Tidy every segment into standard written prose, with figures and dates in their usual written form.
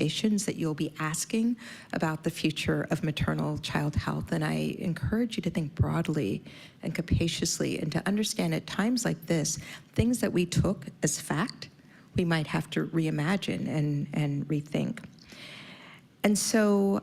conversations that you'll be asking about the future of maternal child health. And I encourage you to think broadly and capaciously and to understand at times like this, things that we took as fact, we might have to reimagine and rethink. And so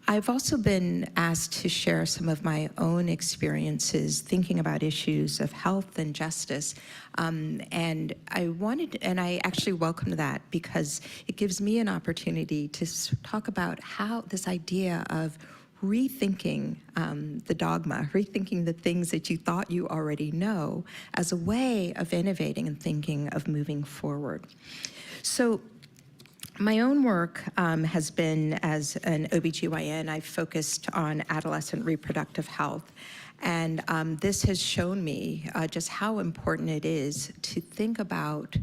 I've also been asked to share some of my own experiences thinking about issues of health and justice. And I actually welcome that because it gives me an opportunity to talk about how this idea of rethinking the dogma, rethinking the things that you thought you already know as a way of innovating and thinking of moving forward. So my own work has been as an OBGYN. I've focused on adolescent reproductive health. And this has shown me just how important it is to think about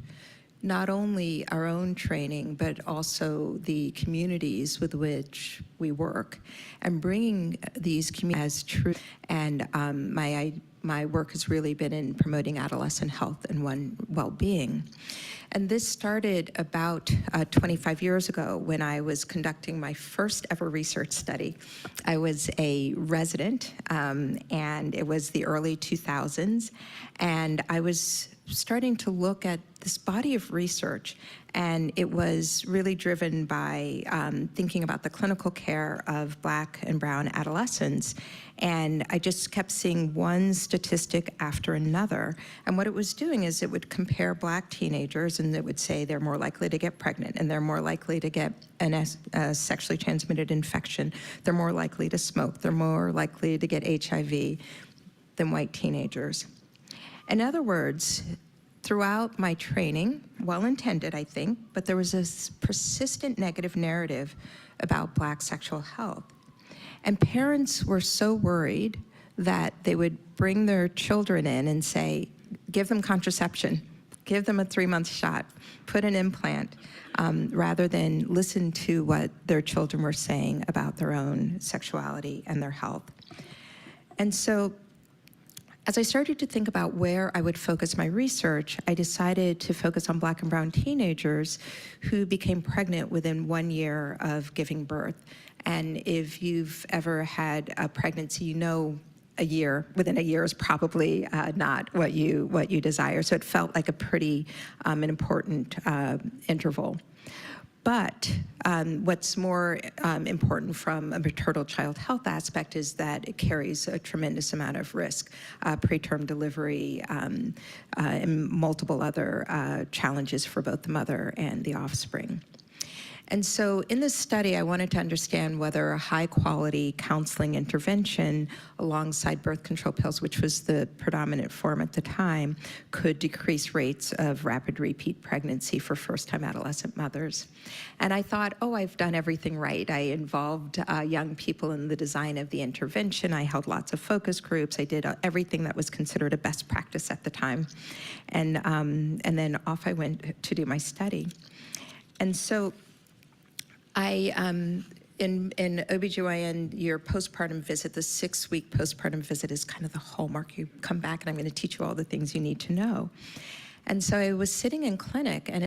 not only our own training, but also the communities with which we work, and bringing these communities as true. And my work has really been in promoting adolescent health and well-being. And this started about 25 years ago when I was conducting my first ever research study. I was a resident, and it was the early 2000s, and I was starting to look at this body of research, and it was really driven by thinking about the clinical care of Black and brown adolescents. And I just kept seeing one statistic after another. And what it was doing is it would compare Black teenagers, and it would say they're more likely to get pregnant, and they're more likely to get a sexually transmitted infection. They're more likely to smoke. They're more likely to get HIV than white teenagers. In other words, throughout my training, well-intended, I think, but there was this persistent negative narrative about Black sexual health. And parents were so worried that they would bring their children in and say, give them contraception, give them a 3-month shot, put an implant, rather than listen to what their children were saying about their own sexuality and their health. And so as I started to think about where I would focus my research, I decided to focus on Black and brown teenagers who became pregnant within 1 year of giving birth. And if you've ever had a pregnancy, you know within a year is probably not what you desire. So it felt like a pretty an important interval. But what's more important from a maternal child health aspect is that it carries a tremendous amount of risk, preterm delivery, and multiple other challenges for both the mother and the offspring. And so in this study, I wanted to understand whether a high-quality counseling intervention alongside birth control pills, which was the predominant form at the time, could decrease rates of rapid repeat pregnancy for first-time adolescent mothers. And I thought, oh, I've done everything right. I involved young people in the design of the intervention. I held lots of focus groups. I did everything that was considered a best practice at the time. And then off I went to do my study. And so in OBGYN, your postpartum visit, the 6-week postpartum visit is kind of the hallmark. You come back and I'm going to teach you all the things you need to know. And so I was sitting in clinic, and